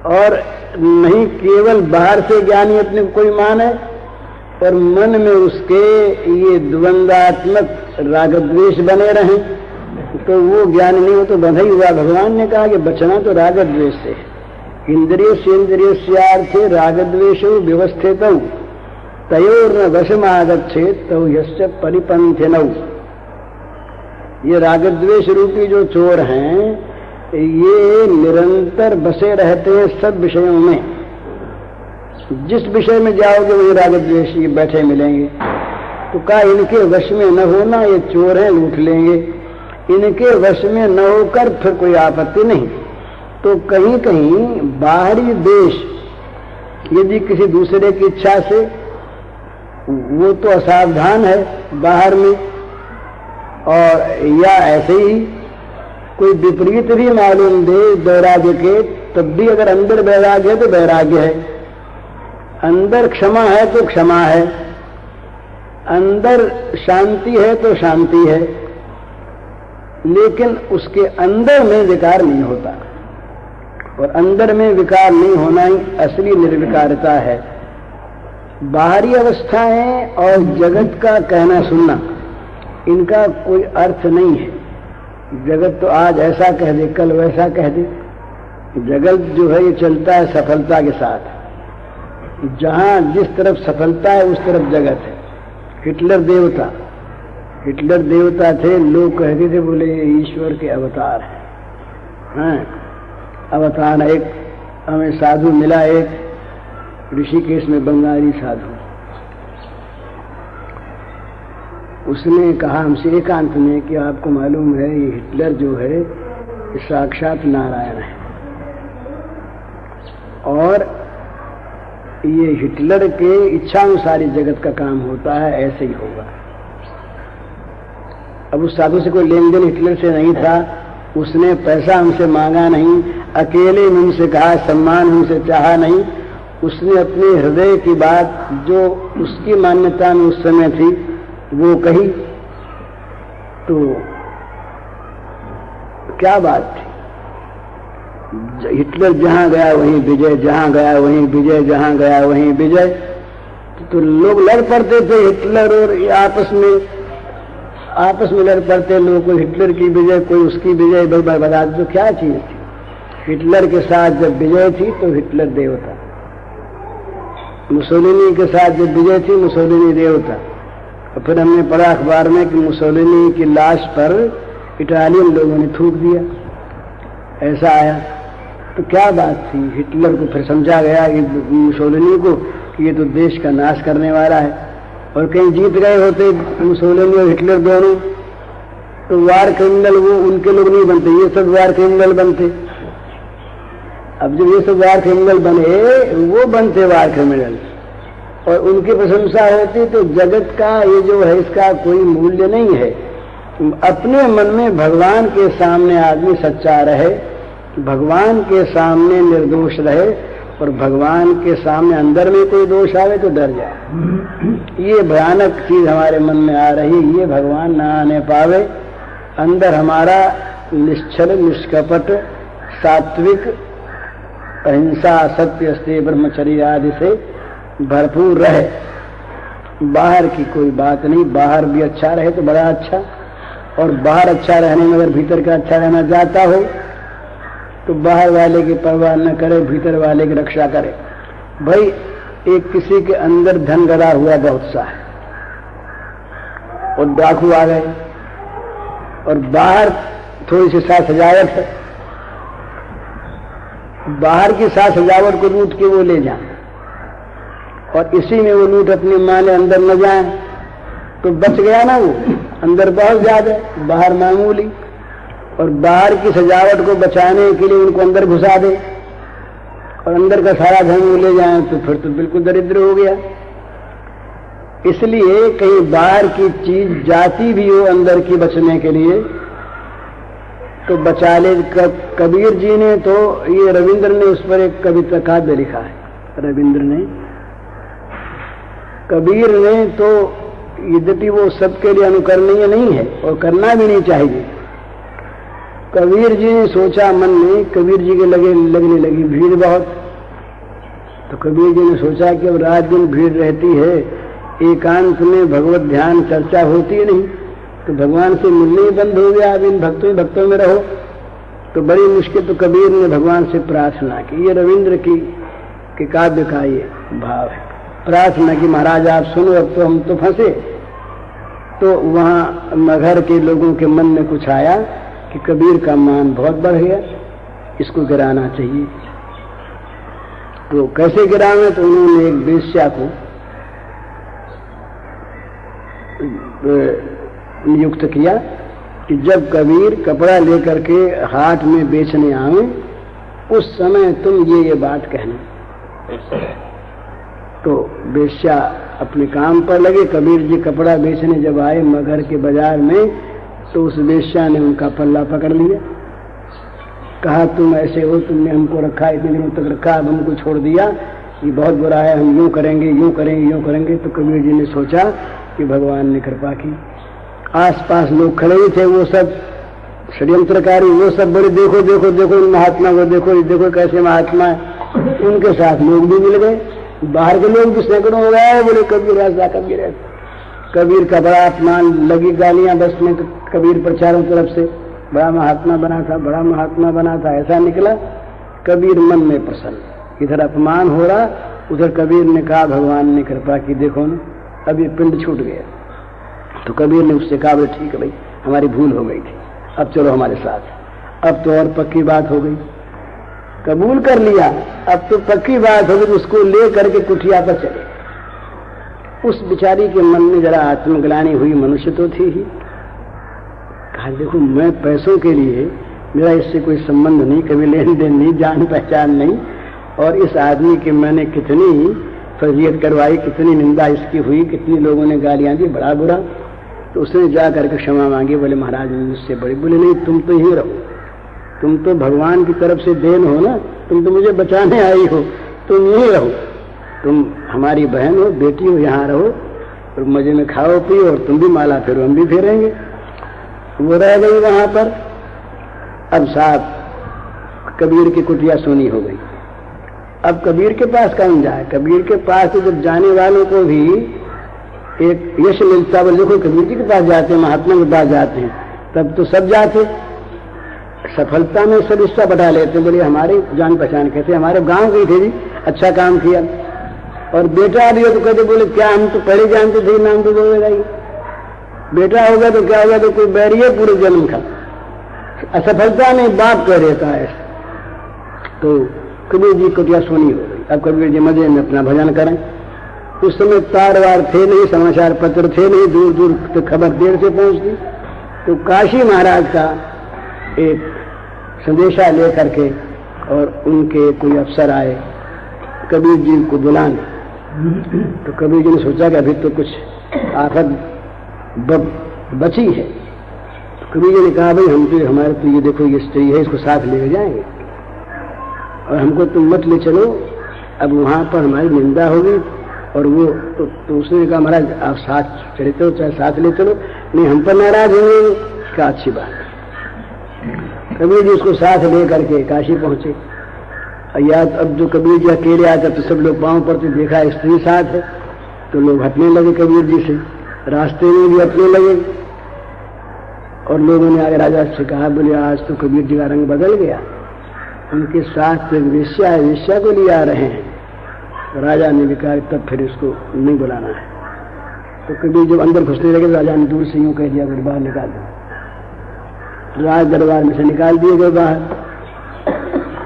और नहीं केवल बाहर से ज्ञानी अपने को कोई माने और मन में उसके ये द्वंद्वात्मक रागद्वेष बने रहें, तो वो ज्ञान नहीं, हो तो बंधा ही हुआ। भगवान ने कहा कि बचना तो रागद्वेष से है। इंद्रिय सेन्द्रियस्यार्थे रागद्वेषो व्यवस्थितौ तयोर्न वशमागच्छेत् तौ यस्य परिपन्थिनौ। ये रागद्वेष रूपी जो चोर हैं ये निरंतर बसे रहते हैं सब विषयों में। जिस विषय में जाओगे वही रागद्वेष ये बैठे मिलेंगे। तो कहा इनके वश में न होना, ये चोर हैं, लूट लेंगे। इनके वश में न होकर फिर कोई आपत्ति नहीं। तो कहीं कहीं बाहरी देश यदि किसी दूसरे की इच्छा से, वो तो असावधान है बाहर में, और या ऐसे ही कोई विपरीत भी मालूम दे वैराग्य के, तब भी अगर अंदर वैराग्य है तो वैराग्य है, अंदर क्षमा है तो क्षमा है, अंदर शांति है तो शांति है, लेकिन उसके अंदर में विकार नहीं होता। और अंदर में विकार नहीं होना ही असली निर्विकारता है। बाहरी अवस्थाएं और जगत का कहना सुनना इनका कोई अर्थ नहीं है। जगत तो आज ऐसा कह दे, कल वैसा कह दे। जगत जो है ये चलता है सफलता के साथ, जहां जिस तरफ सफलता है उस तरफ जगत है। हिटलर देवता थे, लोग कहते थे बोले ईश्वर के अवतार हैं। अवतार एक हमें साधु मिला, एक ऋषिकेश में बंगाली साधु, उसने कहा हमसे एकांत में कि आपको मालूम है ये हिटलर जो है साक्षात नारायण है, और ये हिटलर के इच्छानुसार जगत का काम होता है, ऐसे ही होगा। अब उस साधु से कोई लेन देन हिटलर से नहीं था, उसने पैसा हमसे मांगा नहीं, अकेले में उनसे कहा, सम्मान हमसे चाहा नहीं। उसने अपने हृदय की बात जो उसकी मान्यता में उस समय थी वो कही। तो क्या बात थी, हिटलर जहां गया वहीं विजय, जहां गया वहीं विजय, जहां गया वहीं विजय। तो लोग लड़ पड़ते थे हिटलर और आपस में लड़ पड़ते लोग, कोई हिटलर की विजय कोई उसकी विजय। बता दो क्या चीज थी। हिटलर के साथ जब विजय थी तो हिटलर देवता, मुसोलिनी के साथ जब विजय थी मुसोलिनी देवता। और फिर हमने पढ़ा अखबार में कि मुसोलिनी की लाश पर इटालियन लोगों ने थूक दिया, ऐसा आया। तो क्या बात थी, हिटलर को फिर समझा गया कि मुसोलिनी को कि ये तो देश का नाश करने वाला है। और कहीं जीत गए होते मुसोलिनी और हिटलर दोनों, तो वार क्रिमिनल वो उनके लोग नहीं बनते, ये सब वार क्रिमिनल बनते। अब जब ये सब वार क्रिमिनल बने, वो बनते वार क्रिमिनल, और उनकी प्रशंसा होती। तो जगत का ये जो है इसका कोई मूल्य नहीं है। अपने मन में भगवान के सामने आदमी सच्चा रहे, भगवान के सामने निर्दोष रहे, और भगवान के सामने अंदर में कोई दोष आवे तो डर जाए। ये भयानक चीज हमारे मन में आ रही, ये भगवान ना आने पावे। अंदर हमारा निश्चल निष्कपट सात्विक अहिंसा सत्य स्त्री ब्रह्मचर्य आदि से भरपूर रहे। बाहर की कोई बात नहीं, बाहर भी अच्छा रहे तो बड़ा अच्छा, और बाहर अच्छा रहने में अगर भीतर का अच्छा रहना चाहता हो तो बाहर वाले की परवाह न करे, भीतर वाले की रक्षा करे। भाई एक किसी के अंदर धन गड़ा हुआ बहुत सा है और डाकू आ गए, और बाहर थोड़ी सी साज सजावट है, बाहर की साज सजावट को लूट के वो ले जाए, और इसी में वो लूट अपनी माने अंदर न जाए तो बच गया ना वो। अंदर बहुत ज्यादा, बाहर मामूली, और बाहर की सजावट को बचाने के लिए उनको अंदर घुसा दे और अंदर का सारा धन वो ले जाए तो फिर तो बिल्कुल दरिद्र हो गया। इसलिए कहीं बाहर की चीज जाती भी हो अंदर की बचने के लिए तो बचा ले। कबीर जी ने तो, ये रविंद्र ने उस पर एक कविता काव्य लिखा है, रविंद्र ने, कबीर ने तो, यद्यपि वो सबके लिए अनुकरणीय नहीं है और करना भी नहीं चाहिए, कबीर जी ने सोचा मन में, कबीर जी के लगने लगी भीड़ बहुत। तो कबीर जी ने सोचा कि अब रात दिन भीड़ रहती है, एकांत में भगवत ध्यान चर्चा होती नहीं, तो भगवान से मिलने ही बंद हो गया। अब इन भक्तों में रहो तो बड़ी मुश्किल। तो कबीर ने भगवान से प्रार्थना की। ये रविंद्र की काव्य का ये भाव है। प्रार्थना की, महाराज आप सुनो, अब तो हम तो फंसे। तो वहां मगहर के लोगों के मन में कुछ आया कि कबीर का मान बहुत बढ़ गया, इसको गिराना चाहिए। तो कैसे गिरावे? तो उन्होंने एक वेश्या को नियुक्त किया कि जब कबीर कपड़ा लेकर के हाट में बेचने आवे, उस समय तुम ये बात कहना। तो वेश्या अपने काम पर लगे। कबीर जी कपड़ा बेचने जब आए मगहर के बाजार में, तो उस वेश्या ने उनका पल्ला पकड़ लिया। कहा तुम ऐसे हो, तुमने हमको रखा, इतने दिनों तक रखा, अब हमको छोड़ दिया, ये बहुत बुरा है, हम यूं करेंगे यूं करेंगे यूं करेंगे। तो कबीर जी ने सोचा कि भगवान ने कृपा की। आसपास लोग खड़े ही थे, वो सब षड्यंत्रकारी, वो सब बड़े देखो देखो देखो इन महात्मा को, देखो देखो कैसे महात्मा है। उनके साथ लोग भी मिल गए, बाहर के लोग भी सैकड़ों हो गए, बोले कबीर ऐसा कबीर ऐसा। कबीर का बड़ा अपमान, लगी गालियां बस में कबीर पर चारों तरफ से, बड़ा महात्मा बना था, बड़ा महात्मा बना था, ऐसा निकला। कबीर मन में प्रसन्न, इधर अपमान हो रहा, उधर कबीर ने कहा भगवान ने कृपा की, देखो ना अब ये पिंड छूट गया। तो कबीर ने उससे कहा ठीक है भाई, हमारी भूल हो गई थी, अब चलो हमारे साथ। अब तो और पक्की बात हो गई, कबूल कर लिया, अब तो पक्की बात हो गई। उसको ले करके कुटिया पर चले। उस बिचारी के मन में जरा आत्मग्लानि हुई, मनुष्य तो थी ही। कहा देखो मैं पैसों के लिए, मेरा इससे कोई संबंध नहीं, कभी लेन देन नहीं, जान पहचान नहीं, और इस आदमी की मैंने कितनी फजीयत करवाई, कितनी निंदा इसकी हुई, कितनी लोगों ने गालियां दी, बड़ा बुरा। तो उसने जा करके क्षमा मांगी। बोले महाराज मुझसे बड़ी। बोले नहीं, तुम तो यहीं रहो, तुम तो भगवान की तरफ से देन हो ना, तुम तो मुझे बचाने आई हो, तुम यहीं रहो, तुम हमारी बहन हो, बेटी हो, यहाँ रहो और मजे में खाओ पियो, और तुम भी माला फेरो, हम भी फेरेंगे। वो रह गई वहां पर। अब साहब कबीर की कुटिया सोनी हो गई। अब कबीर के पास कौन जाए? कबीर के पास तो जब जाने वालों को भी एक यश मिलता, बोले देखो कबीर जी के पास जाते हैं, महात्मा के पास जाते हैं, तब तो सब जाते, सफलता में सब हिस्सा बटा लेते। बोले हमारे जान पहचान कहते, हमारे गांव गई थे जी, अच्छा काम किया। और बेटा भी हो तो कहते, बोले क्या हम तो पहले जानते थे, नाम तो बोलेगा ही, बेटा होगा तो क्या होगा, तो कोई बैरियर पूरे जन्म का। असफलता में बाप कह देता है। तो कबीर जी कुटिया सोनी हो गई। अब कबीर जी मजे में अपना भजन करें। उस समय तार वार थे नहीं, समाचार पत्र थे नहीं, दूर दूर तो खबर देर से पहुंचती। तो काशी महाराज का एक संदेशा लेकर के और उनके कोई अफसर आए कबीर जी को बुलाने। तो कबीर जी ने सोचा कि अभी तो कुछ आफत बची है। तो कबीर जी ने कहा भाई हम तो, हमारे तो ये देखो ये स्त्री है, इसको साथ ले जाएंगे और हमको तुम मत ले चलो, अब वहां पर हमारी निंदा होगी। और वो तो उसने कहा महाराज आप साथ चले चलो, चाहे साथ ले चलो, नहीं हम पर नाराज होंगे, क्या अच्छी बात। कबीर जी उसको साथ ले करके काशी पहुंचे। या अब जो कबीर जी अकेले आते तो सब लोग पांव पड़ते, देखा स्त्री साथ है तो लोग हटने लगे कबीर जी से, रास्ते में भी हटने लगे। और लोगों ने आगे राजा से कहा, बोले आज तो कबीर जी का रंग बदल गया, उनके साथ एक वेश्या है, वेश्या को लिए आ रहे हैं। तो राजा ने भी कहा तब फिर इसको नहीं बुलाना है। तो कबीर जब अंदर घुसने लगे, राजा ने दूर से यूं कह दिया बाहर निकाल दो। राज दरबार में से निकाल दिए गए,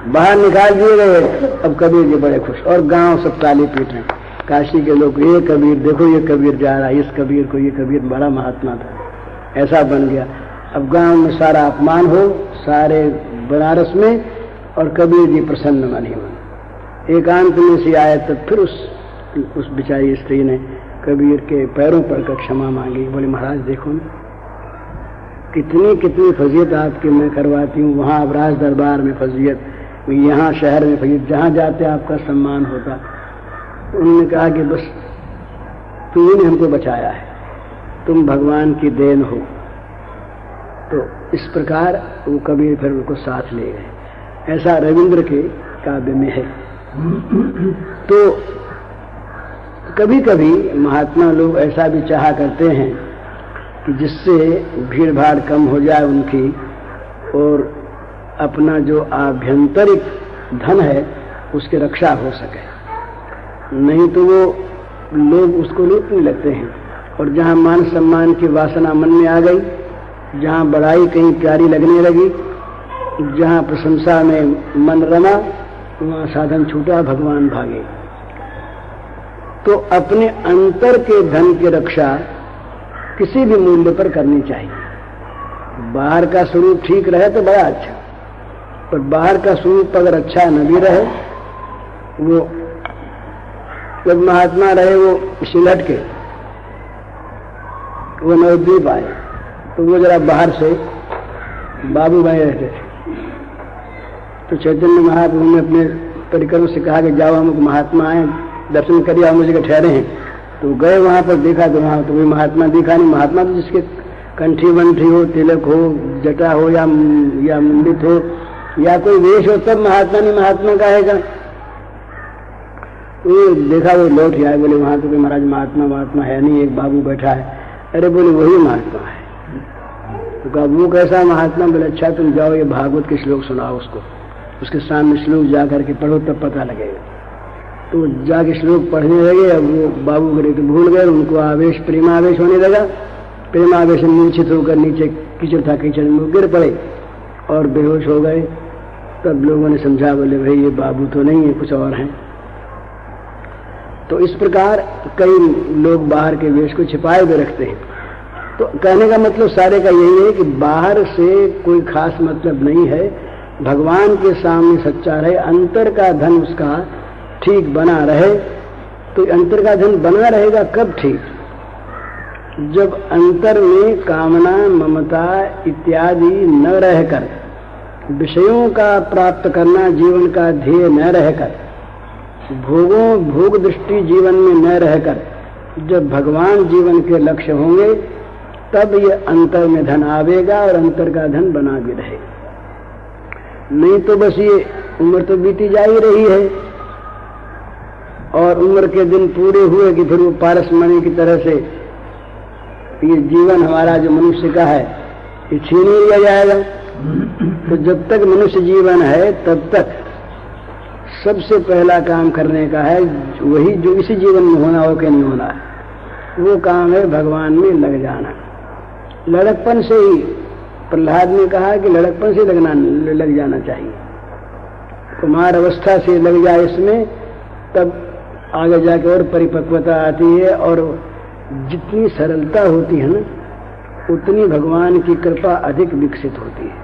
बाहर निकाल दिए गए। अब कबीर जी बड़े खुश, और गांव सब ताली पीट रहे। काशी के लोग, ये कबीर देखो, ये कबीर जा रहा है, इस कबीर को, ये कबीर बड़ा महात्मा था, ऐसा बन गया। अब गांव में सारा अपमान हो, सारे बनारस में, और कबीर जी प्रसन्न मन ही मन। एकांत में से आए तो फिर उस बिचारी स्त्री ने कबीर के पैरों पर क्षमा मांगी। बोले महाराज देखो ना, कितनी कितनी फजीयत आपकी मैं करवाती हूँ, वहां अब राज दरबार में फजीयत, यहाँ शहर में फजीयत, जहाँ जाते आपका सम्मान होता। उन्होंने कहा कि बस तुमने हमको बचाया है, तुम भगवान की देन हो। तो इस प्रकार वो कबीर फिर उनको साथ ले गए। ऐसा रविंद्र के काव्य में है। तो कभी कभी महात्मा लोग ऐसा भी चाहा करते हैं कि जिससे भीड़ भाड़ कम हो जाए उनकी, और अपना जो आभ्यंतरिक धन है उसकी रक्षा हो सके, नहीं तो वो लोग उसको लूटने लगते हैं। और जहाँ मान सम्मान की वासना मन में आ गई, जहाँ बड़ाई कहीं प्यारी लगने लगी, जहाँ प्रशंसा में मन रमा, वहाँ साधन छूटा, भगवान भागे। तो अपने अंतर के धन की रक्षा किसी भी मूल्य पर करनी चाहिए। बाहर का स्वरूप ठीक रहे तो बड़ा अच्छा, पर बाहर का स्वरूप अगर अच्छा न भी रहे, वो जब महात्मा रहे वो सिलहट के, वो नवद्वीप आए, तो वो जरा बाहर से बाबू भाई रहते थे। तो चैतन्य महाप्रभु ने अपने परिकरों से कहा कि जाओ, हम महात्मा आए, दर्शन करिए, हम मुझे ठहरे हैं। तो गए वहां पर, देखा तो वहां तो कोई महात्मा दिखा नहीं। महात्मा तो जिसके कंठी बंठी हो, तिलक हो, जटा हो या मुंडित हो या कोई वेश हो, तब महात्मा नहीं महात्मा का है। वो देखा, वो लौट आए, बोले वहां तो कोई महाराज महात्मा है नहीं, एक बाबू बैठा है। अरे बोले वही महात्मा है। तो कहा वो कैसा महात्मा? बोले अच्छा तुम जाओ, ये भागवत के श्लोक सुनाओ उसको, उसके सामने श्लोक जा करके पढ़ो तब पता लगेगा। तो जाके श्लोक पढ़ने लगे। अब वो बाबू करे तो भूल गए, उनको आवेश प्रेमावेश होने लगा। प्रेमावेश में मूर्छित होकर नीचे कीचड़ था, कीचड़ में गिर पड़े और बेहोश हो गए। तब लोगों ने समझा, बोले भाई ये बाबू तो नहीं है, कुछ और हैं। तो इस प्रकार कई लोग बाहर के वेश को छिपाए हुए रखते हैं। तो कहने का मतलब सारे का यही है कि बाहर से कोई खास मतलब नहीं है, भगवान के सामने सच्चा रहे, अंतर का धन उसका ठीक बना रहे। तो अंतर का धन बना रहेगा कब ठीक? जब अंतर में कामना, ममता इत्यादि न रहकर, विषयों का प्राप्त करना जीवन का ध्येय न रहकर, भोग दृष्टि जीवन में न रहकर, जब भगवान जीवन के लक्ष्य होंगे, तब ये अंतर में धन आवेगा और अंतर का धन बना भी रहेगा। नहीं तो बस ये उम्र तो बीती जा ही रही है, और उम्र के दिन पूरे हुए कि फिर वो पारसमणि की तरह से ये जीवन हमारा जो मनुष्य का है ये छीन लिया जाएगा। तो जब तक मनुष्य जीवन है तब तक सबसे पहला काम करने का है वही जो इसी जीवन में होना हो कि नहीं होना है, वो काम है भगवान में लग जाना। लड़कपन से ही प्रहलाद ने कहा कि लड़कपन से लग जाना चाहिए, कुमार अवस्था से लग जाए इसमें, तब आगे जाके और परिपक्वता आती है। और जितनी सरलता होती है ना, उतनी भगवान की कृपा अधिक विकसित होती है।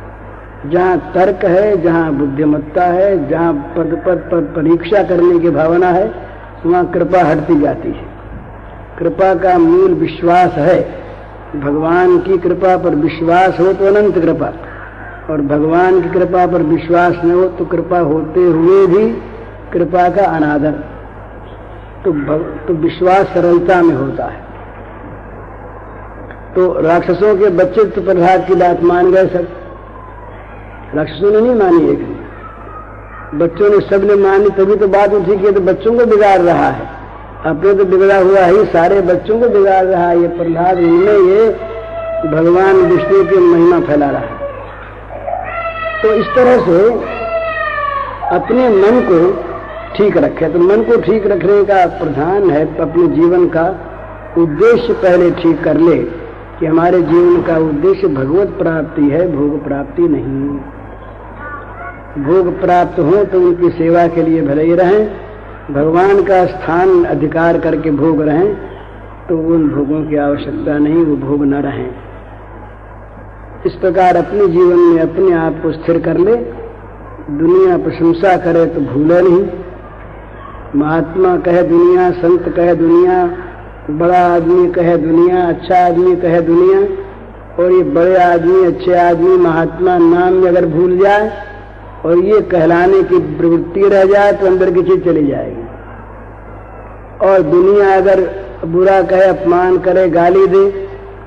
जहाँ तर्क है, जहाँ बुद्धिमत्ता है, जहाँ पद पर परीक्षा करने की भावना है, वहाँ कृपा हटती जाती है। कृपा का मूल विश्वास है। भगवान की कृपा पर विश्वास हो तो अनंत कृपा, और भगवान की कृपा पर विश्वास न हो तो कृपा होते हुए भी कृपा का अनादर। तो विश्वास सरलता में होता है। तो राक्षसों के बच्चे तो प्रहलाद की बात मान गए सब, राक्षसों ने नहीं मानी, एक बच्चों ने, सबने मानी, तभी तो बात उठी कि तो बच्चों को बिगाड़ रहा है, अपने तो बिगड़ा हुआ ही सारे बच्चों को बिगाड़ रहा है ये प्रहलाद। इनमें ये भगवान विष्णु की महिमा फैला रहा है। तो इस तरह से अपने मन को ठीक रखे। तो मन को ठीक रखने का प्रधान है अपने जीवन का उद्देश्य पहले ठीक कर ले कि हमारे जीवन का उद्देश्य भगवत प्राप्ति है, भोग प्राप्ति नहीं। भोग प्राप्त हो तो उनकी सेवा के लिए भले ही रहें, भगवान का स्थान अधिकार करके भोग रहें तो उन भोगों की आवश्यकता नहीं, वो भोग न रहें। इस प्रकार अपने जीवन में अपने आप को स्थिर कर ले। दुनिया प्रशंसा करे तो भूले नहीं, महात्मा कहे दुनिया, संत कहे दुनिया, बड़ा आदमी कहे दुनिया, अच्छा आदमी कहे दुनिया, और ये बड़े आदमी, अच्छे आदमी, महात्मा नाम में अगर भूल जाए और ये कहलाने की प्रवृत्ति रह जाए तो अंदर की चीज चली जाएगी। और दुनिया अगर बुरा कहे, अपमान करे, गाली दे,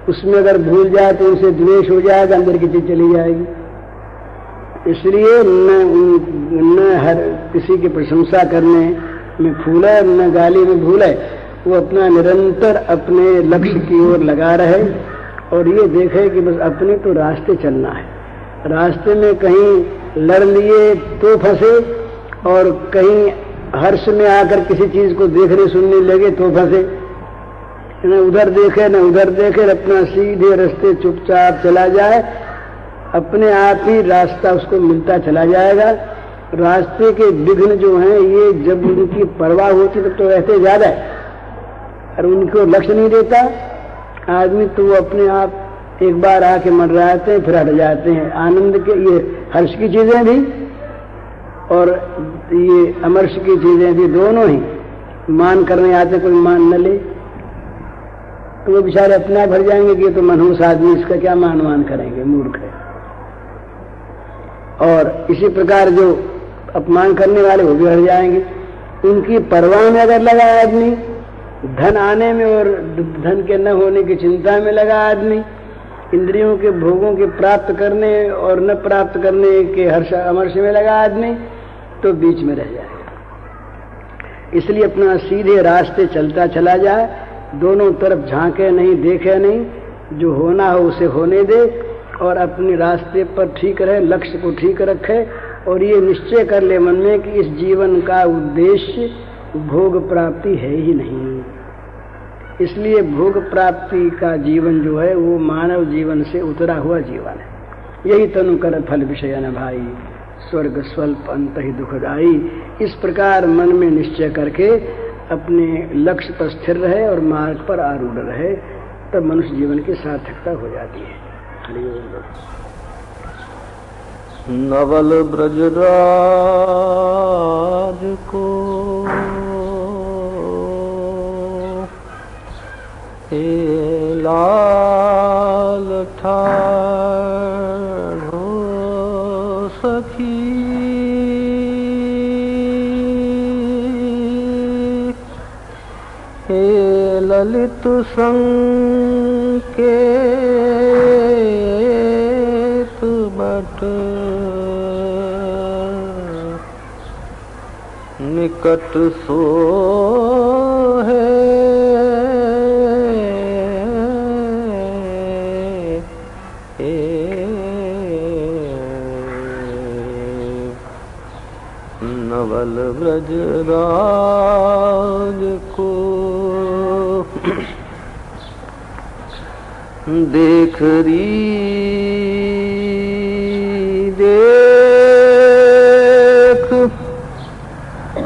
उसमें अगर भूल जाए तो उनसे द्वेष हो जाएगा, अंदर की चीज चली जाएगी। इसलिए न हर किसी की प्रशंसा करने में फूले, न गाली में भूले, वो अपना निरंतर अपने लक्ष्य की ओर लगा रहे और ये देखे कि बस अपने तो रास्ते चलना है। रास्ते में कहीं लड़ लिए तो फंसे और कहीं हर्ष में आकर किसी चीज को देखने सुनने लगे तो फंसे। न उधर देखे न उधर देखे, अपना सीधे रास्ते चुपचाप चला जाए, अपने आप ही रास्ता उसको मिलता चला जाएगा। रास्ते के विघ्न जो हैं ये जब उनकी परवाह होती तब तो रहते ज्यादा है, और उनको लक्ष्य नहीं देता आदमी तो वो अपने आप एक बार आके मंडराते हैं फिर हट जाते हैं। आनंद के ये हर्ष की चीजें भी और ये अमर्ष की चीजें भी दोनों ही मान करने आते, कोई मान न ले तो वो बेचारे अपना भर जाएंगे कि ये तो मनहूस आदमी, इसका क्या मान करेंगे, मूर्ख है। और इसी प्रकार जो अपमान करने वाले वो भी हट जाएंगे। उनकी परवाह में अगर लगा आदमी, धन आने में और धन के न होने की चिंता में लगा आदमी, इंद्रियों के भोगों के प्राप्त करने और न प्राप्त करने के हर्ष अमर्ष में लगा आदमी, तो बीच में रह जाएगा। इसलिए अपना सीधे रास्ते चलता चला जाए, दोनों तरफ झांके नहीं, देखे नहीं, जो होना हो उसे होने दे और अपने रास्ते पर ठीक रहे, लक्ष्य को ठीक रखे और ये निश्चय कर ले मन में कि इस जीवन का उद्देश्य भोग प्राप्ति है ही नहीं। इसलिए भोग प्राप्ति का जीवन जो है वो मानव जीवन से उतरा हुआ जीवन है। यही तनु कर फल विषय न भाई, स्वर्ग स्वल्प अंत ही दुखदाई। इस प्रकार मन में निश्चय करके अपने लक्ष्य पर स्थिर रहे और मार्ग पर आरूढ़ रहे, तब मनुष्य जीवन की सार्थकता हो जाती है। नवल ब्रजराज को हे लाल ठाढ़ो सखी, हे ललित संकेत बट निकट सो है, नवल ब्रजराज को देख री देख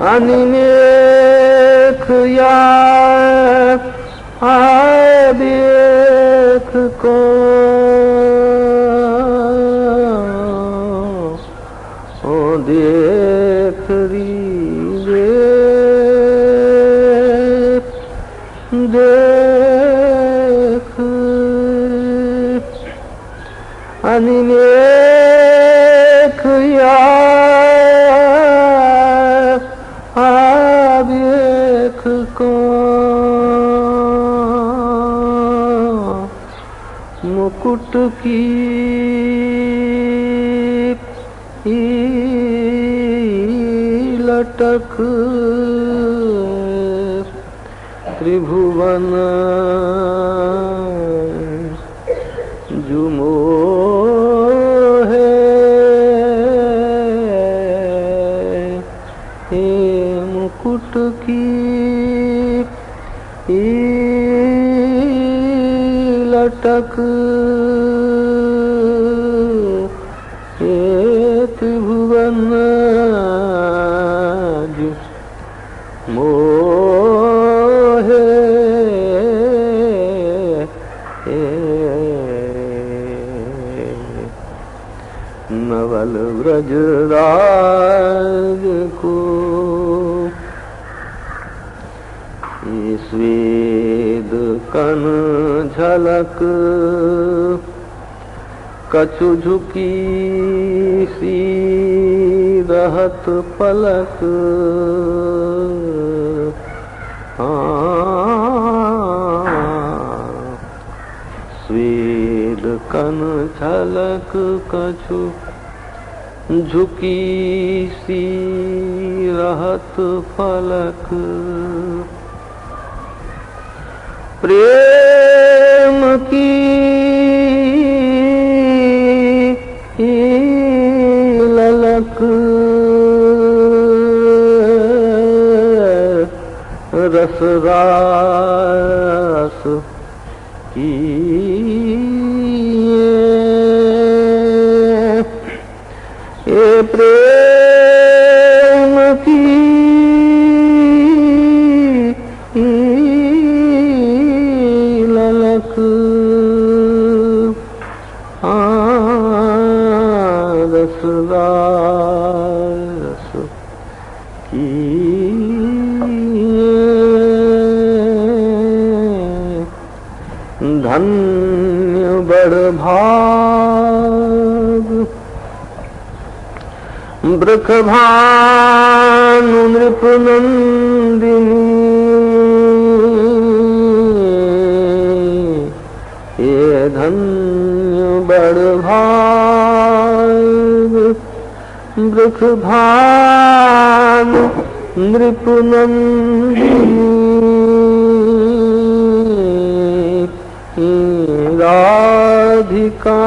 अनिमेख या आए देख को देख री देख देख अनिमेख या आवेख को मुकुट की लटक त्रिभुवन जुमो है, हे मुकुट की लटक हे त्रिभुवन मोहे, नवल ब्रजराज को स्वेद कन झलक कछु झुकी सी रहत पलक, कन झलक कछु झुकी सी रहत फलक। प्रेम की ललक रस रास की ये प्रेम की ललक रस रास की धन्य बड़ भाग वृख भानु नृप नंदिनी। ये धन्य बड़ भाग वृख भानु नृप नंदिनी। राधिका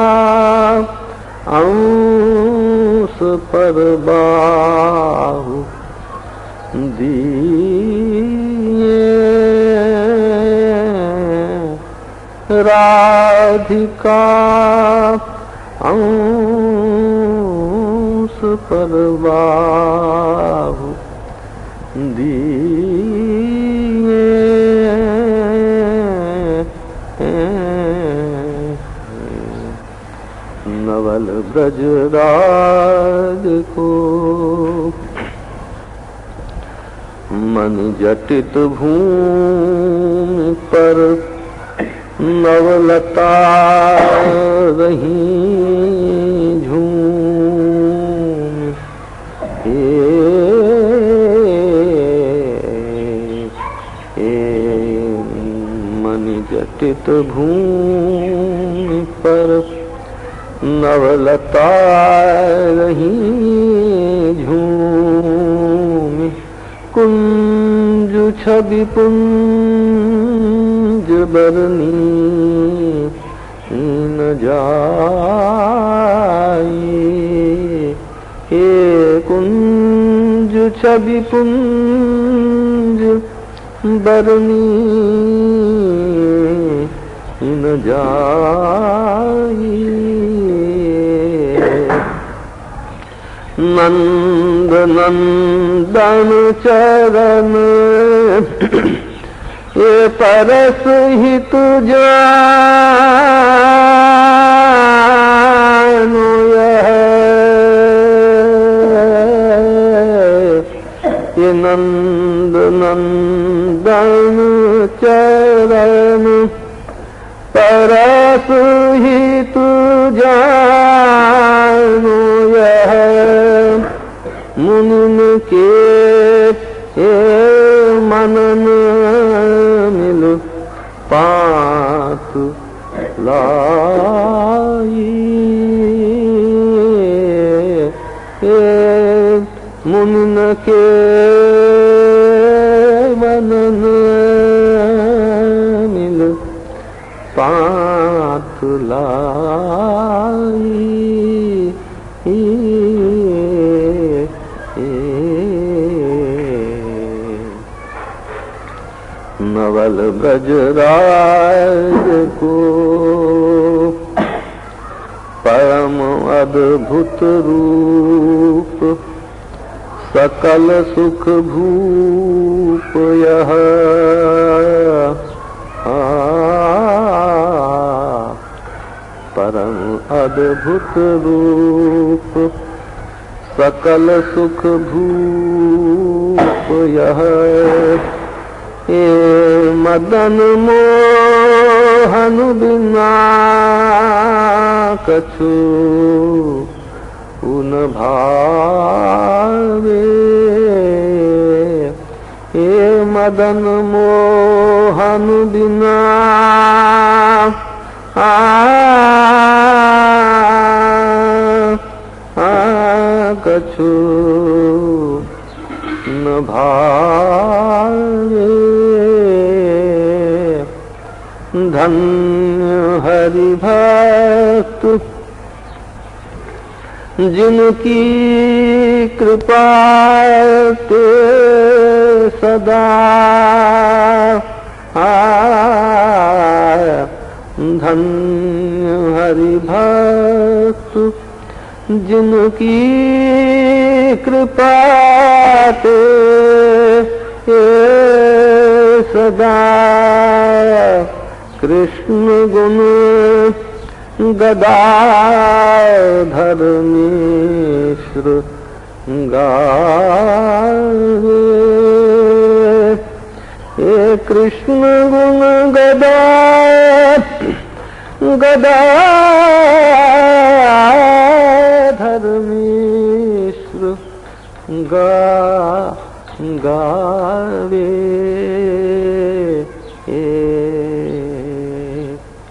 अंश पर बाहु दिए। राधिका अंश पर बाहु दिए। नवल ब्रजराज को मन जटित भूमि पर नवलता रही झूम। मन जटित भूमि पर नवलता रही झूम। कुंज छवि पुंज बरनी न जाई। हे कुंज छवि पुंज बरनी न जाई। नंद नंदन चरण ये परस हित जानो। ये नंद नंदन चरण परस हित जानो। यह मुनिन के मनन मिल पात लाई। मुनिन के मनन मिल पात लाई। नवल ब्रजराज को परम अद्भुत रूप सकल सुख भूप यह परम अद्भुत रूप सकल सुख भूप यह। ये मदन मोहन बिना कछु उन भावे। ये मदन मोहन बिना कछु न भावे। धन्य हरि भक्त जिनकी कृपा ते सदा। धन्य हरि भक्त जिनकी कृपा ते सदा। कृष्ण गुण गदाधर मिश्र गावे। हे कृष्ण गुण गदाधर मिश्र गावे।